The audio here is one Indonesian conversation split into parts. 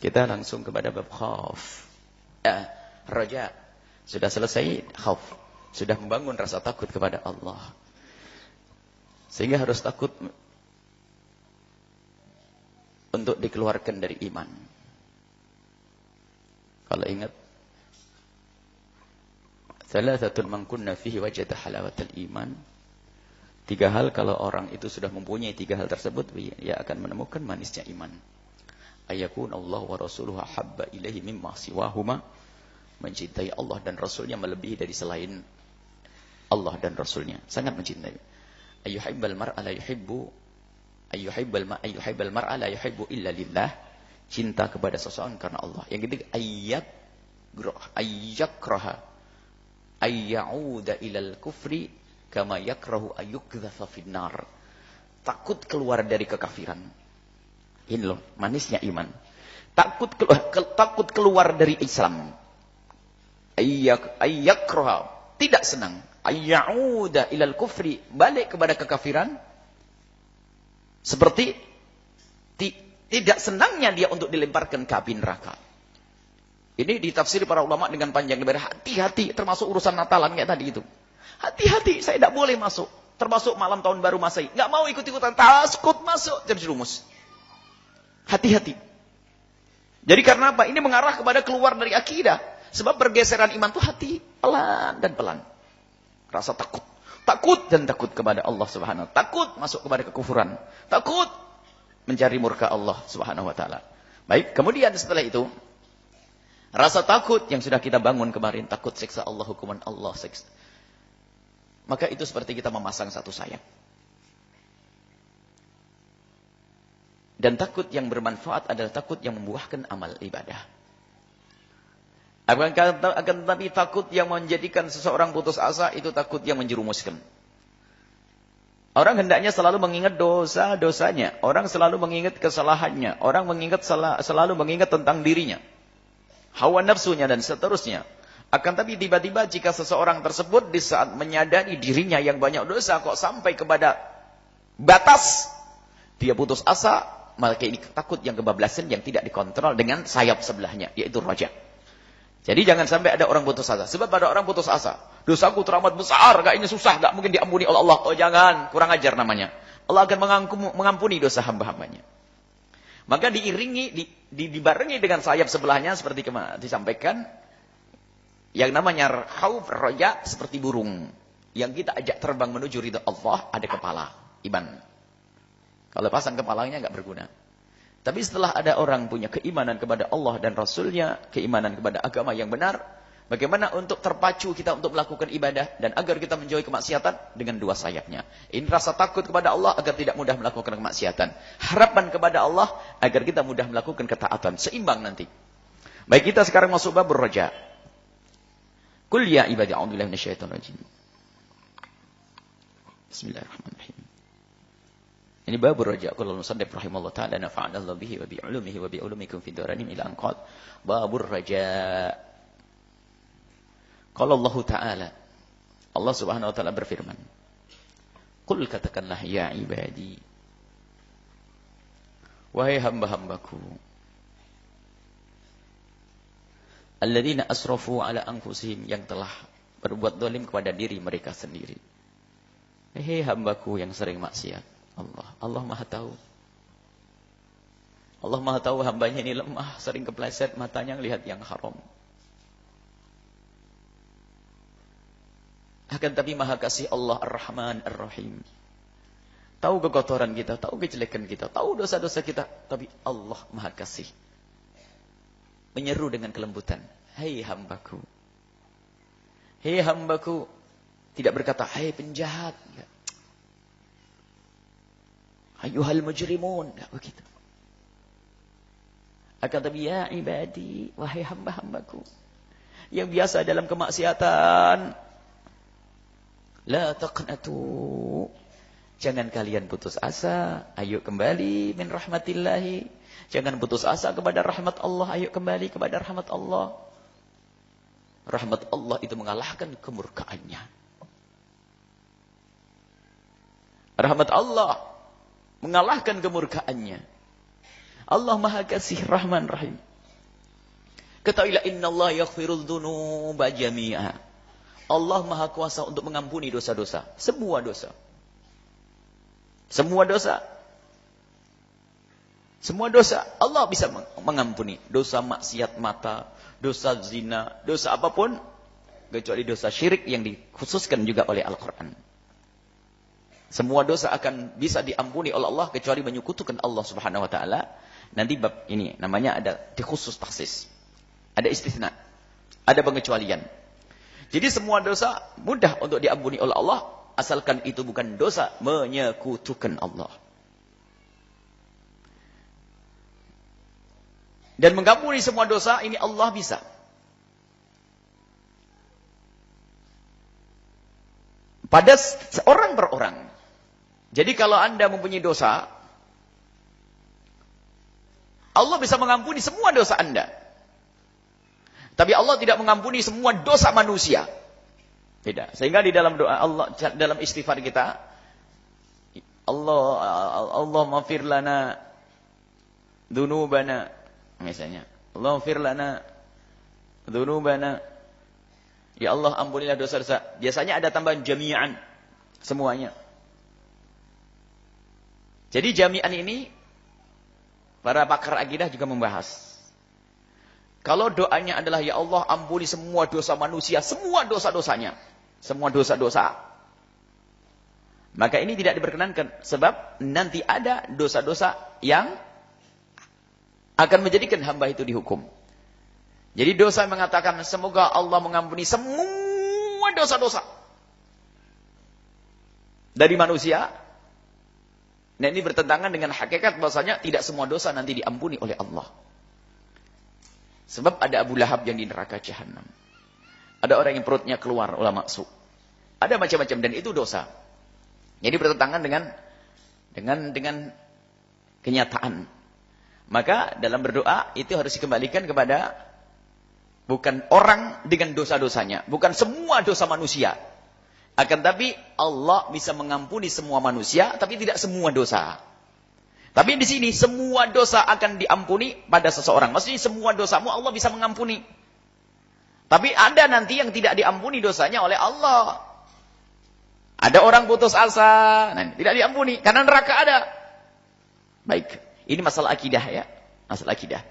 Kita langsung kepada bab khauf. Raja. Sudah selesai khauf. Sudah membangun rasa takut kepada Allah. Sehingga harus takut untuk dikeluarkan dari iman. Kalau ingat, thalathatun man kunna fihi wajada halawatal iman. 3 hal kalau orang itu sudah mempunyai 3 hal tersebut, ia akan menemukan manisnya iman. Ayakun Allah wa rasuluhu habba ilaihi mimma siwahuma. Mencintai Allah dan Rasulnya melebihi dari selain Allah dan Rasulnya. Sangat mencintai. Ayyuhibbal mar'a la yuhibbu ayyuhibbal mar'a la yuhibbu illa lillah. Cinta kepada seseorang karena Allah. Yang ketiga, ayyakraha ayyauda ilal kufri kama yakrahu ayyukdhafa finnar. Takut keluar dari kekafiran. Ini loh manisnya iman. Takut keluar dari Islam. Ayyakraha, tidak senang. Ayyauda ilal kufri, balik kepada kekafiran. Seperti tidak senangnya dia untuk dilemparkan ke api neraka. Ini ditafsiri para ulama dengan panjang lebar. Hati-hati, termasuk urusan Natalan kayak tadi itu. Hati-hati, saya tidak boleh masuk. Termasuk malam tahun baru Masehi. Nggak mau ikut-ikutan, takut masuk, terjerumus. Hati-hati. Jadi karena apa? Ini mengarah kepada keluar dari akidah. Sebab pergeseran iman itu hati, pelan dan pelan. Rasa takut. Takut dan takut kepada Allah Subhanahu wa ta'ala. Takut masuk kepada kekufuran. Takut mencari murka Allah Subhanahu wa ta'ala. Baik, kemudian setelah itu, rasa takut yang sudah kita bangun kemarin, takut siksa Allah, hukuman Allah, siksa. Maka itu seperti kita memasang satu sayap. Dan takut yang bermanfaat adalah takut yang membuahkan amal ibadah. Akan tetapi takut yang menjadikan seseorang putus asa, itu takut yang menjerumuskan. Orang hendaknya selalu mengingat dosa-dosanya. Orang selalu mengingat kesalahannya. Orang selalu mengingat tentang dirinya. Hawa nafsunya dan seterusnya. Akan tapi tiba-tiba jika seseorang tersebut di saat menyadari dirinya yang banyak dosa, kok sampai kepada batas, dia putus asa, maka ini takut yang kebablasan yang tidak dikontrol dengan sayap sebelahnya, yaitu raja. Jadi jangan sampai ada orang putus asa. Sebab pada orang putus asa, dosaku teramat besar, kayaknya susah, gak mungkin diampuni oleh Allah. Oh jangan, kurang ajar namanya. Allah akan mengampuni dosa hamba-hambanya. Maka dibarengi dengan sayap sebelahnya seperti disampaikan, yang namanya khauf, raja, seperti burung yang kita ajak terbang menuju ridha Allah, ada kepala, iman. Kalau pasang kepalanya enggak berguna. Tapi setelah ada orang punya keimanan kepada Allah dan Rasulnya, keimanan kepada agama yang benar, bagaimana untuk terpacu kita untuk melakukan ibadah dan agar kita menjauhi kemaksiatan dengan 2 sayapnya. Ini rasa takut kepada Allah agar tidak mudah melakukan kemaksiatan. Harapan kepada Allah agar kita mudah melakukan ketaatan. Seimbang nanti. Baik, kita sekarang masuk bab raja. Qul ya ibadi a'udzubillahi minasyaitonir rajim. Bismillahirrahmanirrahim. Ini bab raja. Qala al-musannif rahimallahu ta'ala nafa'ana Allah bihi wa bi 'ulumihi wa bi 'ulumikum fid dharain ila an qala babur raja. Qala Allah Ta'ala, Allah Subhanahu wa ta'ala berfirman, Qul, katakanlah ya ibadi, wahai hamba-hambaku, alladzina asrafu ala anfusihim, yang telah berbuat zalim kepada diri mereka sendiri. Hei hambaku yang sering maksiat. Allah Maha tahu. Allah Maha tahu hambanya ini lemah, sering kepleset, matanya lihat yang haram. Akan tapi Maha kasih Allah Ar-Rahman Ar-Rahim. Tahu kekotoran kita, tahu kejelekan kita, tahu dosa-dosa kita, tapi Allah Maha kasih. Menyeru dengan kelembutan, hei hambaku. Hei hambaku. Tidak berkata, hei penjahat. Ayuhal mujrimun. Tidak begitu. Akan tapi ya ibadi, wahai hamba-hambaku yang biasa dalam kemaksiatan, la taqnatu, jangan kalian putus asa, ayo kembali min rahmatillahi, jangan putus asa kepada rahmat Allah, ayo kembali kepada rahmat Allah. Rahmat Allah itu mengalahkan kemurkaannya. Rahmat Allah mengalahkan kemurkaannya. Allah Maha Kasih Rahman Rahim. Ketahuilah innallaha yaghfirudz dzunuba jami'a. Allah Maha Kuasa untuk mengampuni dosa-dosa, semua dosa. Semua dosa. Semua dosa Allah bisa mengampuni. Dosa maksiat mata, dosa zina, dosa apapun kecuali dosa syirik yang dikhususkan juga oleh Al-Qur'an. Semua dosa akan bisa diampuni oleh Allah kecuali menyekutukan Allah Subhanahu wa taala. Nanti bab ini namanya ada dikhusus taksis. Ada istisna. Ada pengecualian. Jadi semua dosa mudah untuk diampuni oleh Allah asalkan itu bukan dosa menyekutukan Allah. Dan mengampuni semua dosa ini Allah bisa. Pada seorang per orang. Jadi kalau Anda mempunyai dosa, Allah bisa mengampuni semua dosa Anda. Tapi Allah tidak mengampuni semua dosa manusia. Beda. Sehingga di dalam doa Allah, dalam istighfar kita, Allah maghfir lana dzunubana, misalnya. Allah maghfir lana dzunubana. Ya Allah, ampunilah dosa-dosa. Biasanya ada tambahan jami'an, semuanya. Jadi jami'an ini para pakar akidah juga membahas. Kalau doanya adalah ya Allah ampuni semua dosa manusia, semua dosa-dosanya, semua dosa-dosa, maka ini tidak diperkenankan sebab nanti ada dosa-dosa yang akan menjadikan hamba itu dihukum. Jadi dosa mengatakan semoga Allah mengampuni semua dosa-dosa dari manusia. Nah ini bertentangan dengan hakikat bahwasanya tidak semua dosa nanti diampuni oleh Allah. Sebab ada Abu Lahab yang di neraka Jahannam. Ada orang yang perutnya keluar ulama su. Ada macam-macam dan itu dosa. Jadi bertentangan dengan kenyataan. Maka dalam berdoa itu harus dikembalikan kepada bukan orang dengan dosa-dosanya, bukan semua dosa manusia. Akan tapi Allah bisa mengampuni semua manusia, tapi tidak semua dosa. Tapi di sini semua dosa akan diampuni pada seseorang. Maksudnya semua dosamu Allah bisa mengampuni. Tapi ada nanti yang tidak diampuni dosanya oleh Allah. Ada orang putus asa, nah, tidak diampuni karena neraka ada. Baik, ini masalah akidah ya, masalah akidah.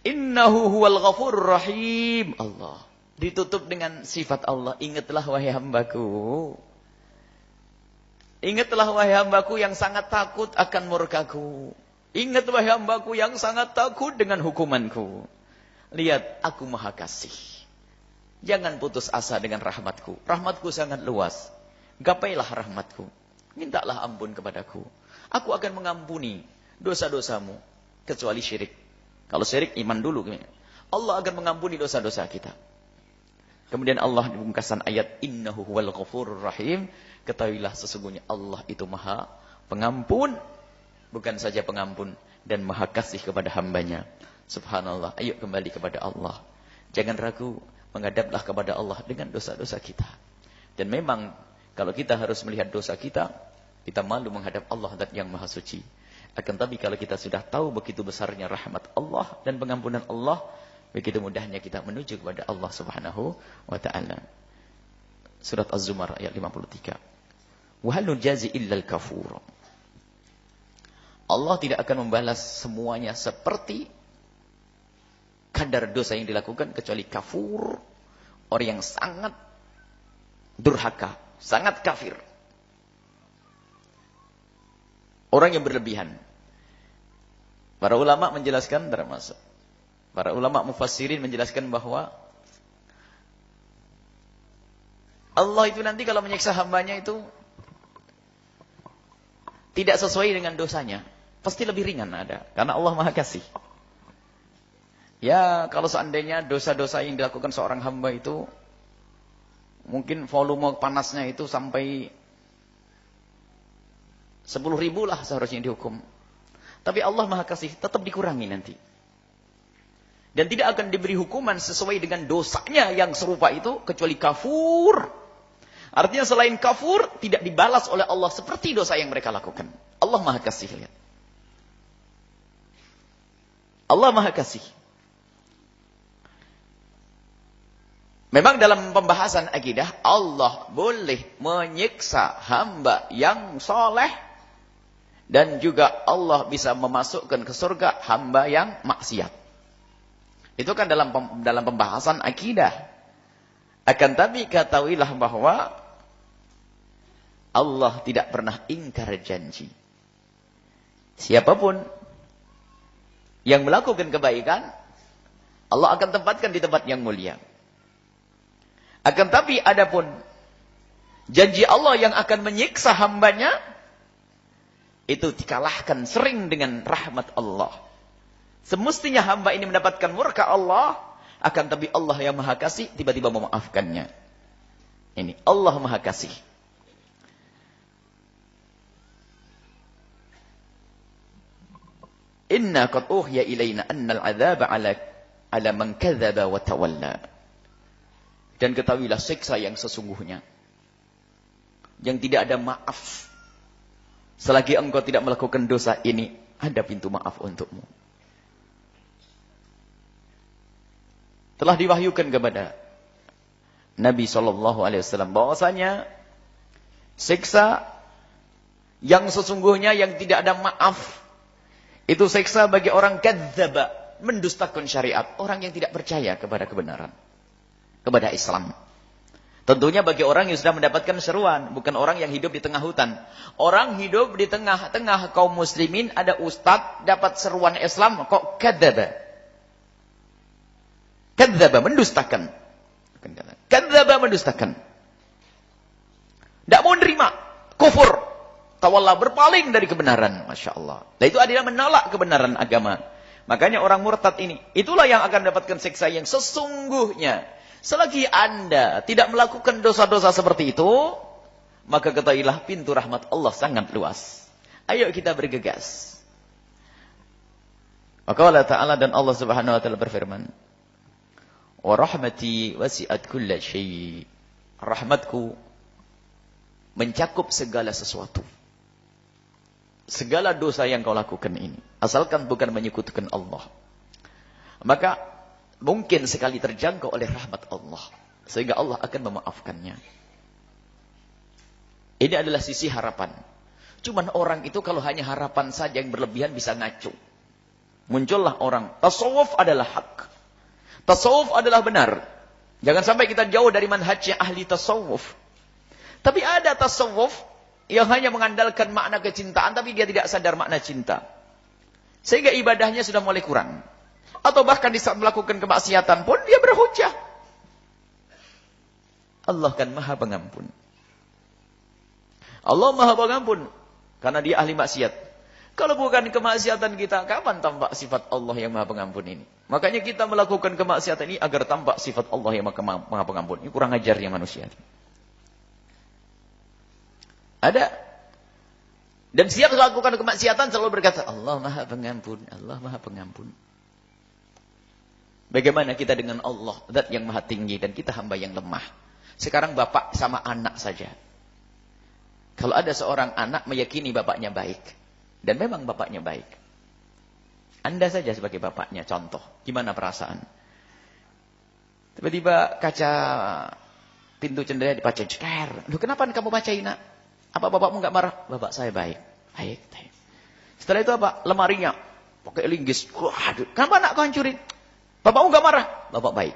Innahu huwal ghafurur rahim. Allah ditutup dengan sifat Allah. Ingatlah wahai hambaku. Ingatlah wahai hambaku yang sangat takut akan murkaku. Ingat wahai hambaku yang sangat takut dengan hukumanku. Lihat, aku maha kasih. Jangan putus asa dengan rahmatku. Rahmatku sangat luas. Gapailah rahmatku. Mintalah ampun kepadaku. Aku akan mengampuni dosa-dosamu. Kecuali syirik. Kalau syirik, iman dulu. Allah akan mengampuni dosa-dosa kita. Kemudian Allah di pungkasan ayat innahu huwal ghafurur rahim, ketahuilah sesungguhnya Allah itu maha pengampun, bukan saja pengampun dan maha kasih kepada hambanya. Subhanallah, ayo kembali kepada Allah. Jangan ragu, menghadaplah kepada Allah dengan dosa-dosa kita. Dan memang kalau kita harus melihat dosa kita, kita malu menghadap Allah dan yang maha suci. Akan tapi kalau kita sudah tahu begitu besarnya rahmat Allah dan pengampunan Allah, begitu mudahnya kita menuju kepada Allah Subhanahu wa taala. Surat Az-Zumar ayat 53. Wa hal nujazi illa al-kafur. Allah tidak akan membalas semuanya seperti kadar dosa yang dilakukan kecuali kafur, orang yang sangat durhaka, sangat kafir. Orang yang berlebihan. Para ulama menjelaskan termasuk para ulama mufassirin menjelaskan bahwa Allah itu nanti kalau menyiksa hambanya itu tidak sesuai dengan dosanya. Pasti lebih ringan ada. Karena Allah maha kasih. Ya kalau seandainya dosa-dosa yang dilakukan seorang hamba itu mungkin volume panasnya itu sampai 10.000 lah seharusnya dihukum. Tapi Allah maha kasih tetap dikurangi nanti. Dan tidak akan diberi hukuman sesuai dengan dosanya yang serupa itu. Kecuali kafur. Artinya selain kafur, tidak dibalas oleh Allah seperti dosa yang mereka lakukan. Allah maha kasih. Lihat. Allah maha kasih. Memang dalam pembahasan akidah, Allah boleh menyiksa hamba yang soleh. Dan juga Allah bisa memasukkan ke surga hamba yang maksiat. Itu kan dalam pembahasan akidah. Akan tapi ketahuilah bahwa Allah tidak pernah ingkar janji. Siapapun yang melakukan kebaikan, Allah akan tempatkan di tempat yang mulia. Akan tapi adapun janji Allah yang akan menyiksa hambanya, itu dikalahkan sering dengan rahmat Allah. Semestinya hamba ini mendapatkan murka Allah, akan tapi Allah yang Maha Kasih tiba-tiba memaafkannya. Ini Allah Maha Kasih. Inna qad uhiya ilaina annal 'adzaba 'ala man kadzdzaba wa tawalla. Dan ketahuilah siksa yang sesungguhnya, yang tidak ada maaf. Selagi engkau tidak melakukan dosa ini, ada pintu maaf untukmu. Telah diwahyukan kepada Nabi SAW bahwasanya siksa yang sesungguhnya yang tidak ada maaf, itu siksa bagi orang kadzdzaba, mendustakan syariat, orang yang tidak percaya kepada kebenaran, kepada Islam. Tentunya bagi orang yang sudah mendapatkan seruan, bukan orang yang hidup di tengah hutan. Orang hidup di tengah-tengah kaum muslimin, ada ustadz dapat seruan Islam, kok kadzdzaba. Kadzdzaba, mendustakan. Kadzdzaba, mendustakan. Tidak mau nerima, kufur. Tawalla, berpaling dari kebenaran, Masya Allah. Dan itu adalah menolak kebenaran agama. Makanya orang murtad ini, itulah yang akan mendapatkan siksa yang sesungguhnya. Selagi Anda tidak melakukan dosa-dosa seperti itu, maka ketahuilah pintu rahmat Allah sangat luas. Ayo kita bergegas. Maka Allah Ta'ala dan Allah Subhanahu Wa Ta'ala berfirman, wa rahmati wasi'at kulla syai'. Rahmatku mencakup segala sesuatu. Segala dosa yang kau lakukan ini, asalkan bukan menyekutukan Allah, maka mungkin sekali terjangkau oleh rahmat Allah, sehingga Allah akan memaafkannya. Ini adalah sisi harapan. Cuman orang itu kalau hanya harapan saja yang berlebihan bisa ngaco. Muncullah orang, tasawuf adalah hak. Tasawuf adalah benar. Jangan sampai kita jauh dari manhajnya ahli tasawuf. Tapi ada tasawuf yang hanya mengandalkan makna kecintaan, tapi dia tidak sadar makna cinta. Sehingga ibadahnya sudah mulai kurang. Atau bahkan di saat melakukan kemaksiatan pun dia berhujah. Allah kan Maha Pengampun. Allah Maha Pengampun karena dia ahli maksiat. Kalau bukan kemaksiatan kita, kapan tampak sifat Allah yang Maha Pengampun ini? Makanya kita melakukan kemaksiatan ini agar tampak sifat Allah yang Maha Pengampun. Ini kurang ajarnya manusia. Ada. Dan siap melakukan kemaksiatan selalu berkata, Allah Maha Pengampun, Allah Maha Pengampun. Bagaimana kita dengan Allah, zat yang maha tinggi, dan kita hamba yang lemah. Sekarang bapak sama anak saja. Kalau ada seorang anak meyakini bapaknya baik, dan memang bapaknya baik, Anda saja sebagai bapaknya contoh, gimana perasaan? Tiba-tiba kaca pintu jendela dibaca, ceker. Loh, kenapa kamu bacain, nak? Apa bapakmu nggak marah? Bapak saya baik. Baik. Setelah itu apa? Lemarinya pakai linggis. Waduh, kenapa nak kau hancurin? Bapakmu gak marah? Bapak baik.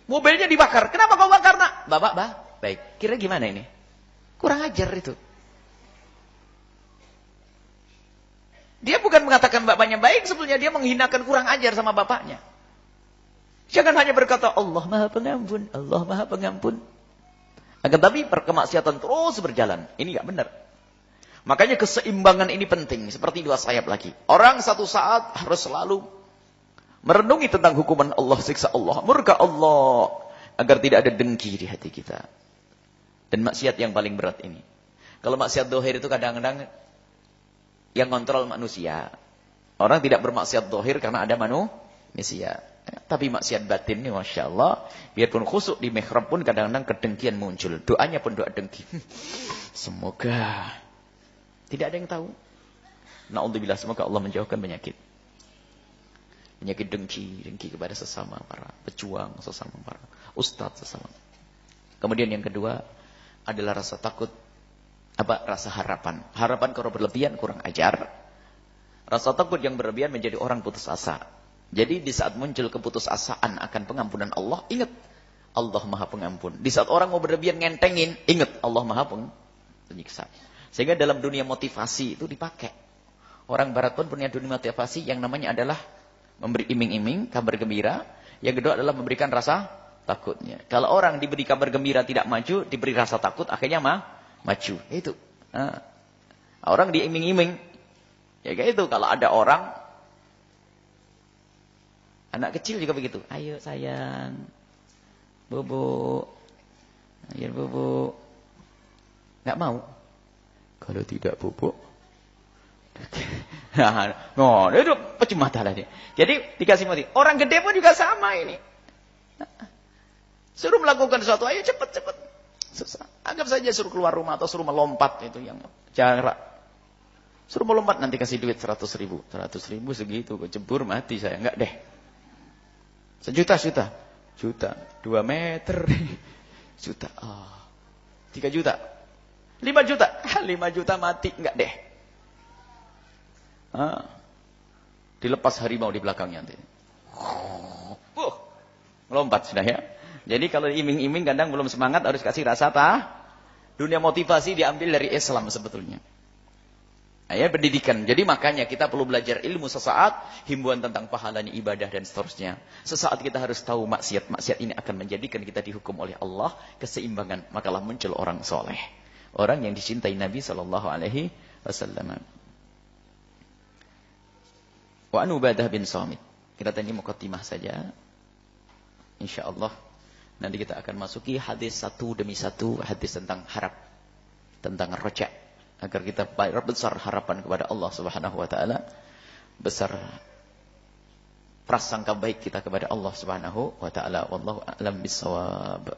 Mobilnya dibakar. Kenapa kau bakar, nak? Bapak baik. Kira gimana ini? Kurang ajar itu. Dia bukan mengatakan bapaknya baik, sebetulnya dia menghinakan kurang ajar sama bapaknya. Jangan hanya berkata, Allah Maha Pengampun, Allah Maha Pengampun. Akan tapi perkemaksiatan terus berjalan. Ini gak benar. Makanya keseimbangan ini penting. Seperti dua sayap lagi. Orang satu saat harus selalu merenungi tentang hukuman Allah, siksa Allah, murka Allah, agar tidak ada dengki di hati kita. Dan maksiat yang paling berat ini. Kalau maksiat dohir itu kadang-kadang yang kontrol manusia. Orang tidak bermaksiat dohir karena ada manusia. Tapi maksiat batin ini, Masya Allah, biarpun khusuk di mihrab pun kadang-kadang kedengkian muncul. Doanya pun doa dengki. Semoga tidak ada yang tahu. Na'udzubillah, semoga Allah menjauhkan penyakit. Penyakit dengki kepada sesama para pejuang, sesama para ustadz sesama. Kemudian yang kedua adalah rasa takut, rasa harapan. Harapan kalau berlebihan kurang ajar. Rasa takut yang berlebihan menjadi orang putus asa. Jadi di saat muncul keputusasaan akan pengampunan Allah, ingat Allah Maha Pengampun. Di saat orang mau berlebihan ngentengin, ingat Allah Maha Penyiksa. Sehingga dalam dunia motivasi itu dipakai. Orang barat pun punya dunia motivasi yang namanya adalah memberi iming-iming, kabar gembira. Yang kedua adalah memberikan rasa takutnya. Kalau orang diberi kabar gembira tidak maju, diberi rasa takut, akhirnya maju. Itu. Nah, orang diiming-iming. Ya kayak itu. Kalau ada orang, anak kecil juga begitu. Ayo sayang, bobo, ayo bobo. Nggak mau. Kalau tidak bobo, no, itu pecah lah dia. Jadi dikasih mati. Orang gede pun juga sama ini. Suruh melakukan sesuatu, ayo cepat. Susah. Anggap saja suruh keluar rumah atau suruh melompat, itu yang jarak. Suruh melompat, nanti kasih duit 100 ribu. 100 ribu segitu, kok jebur mati saya. Enggak deh. Sejuta. 2 meter. Juta. 3 juta. 5 juta. 5 juta mati. Enggak deh. Dilepas harimau di belakangnya nanti. Melompat sudah ya. Jadi kalau iming-iming kadang belum semangat, harus kasih rasa dunia motivasi diambil dari Islam sebetulnya. Ya, pendidikan. Jadi makanya kita perlu belajar ilmu sesaat, himbauan tentang pahalanya ibadah dan seterusnya. Sesaat kita harus tahu maksiat. Maksiat ini akan menjadikan kita dihukum oleh Allah, keseimbangan. Makalah muncul orang soleh. Orang yang dicintai Nabi SAW. Wa an Ubadah bin Samit. Kita tadi muqaddimah saja. InsyaAllah nanti kita akan masuki hadis satu demi satu, hadis tentang harap, tentang roja, agar kita besar harapan kepada Allah Subhanahu wa taala, besar prasangka baik kita kepada Allah Subhanahu wa taala. Wallahu a'lam bissawab.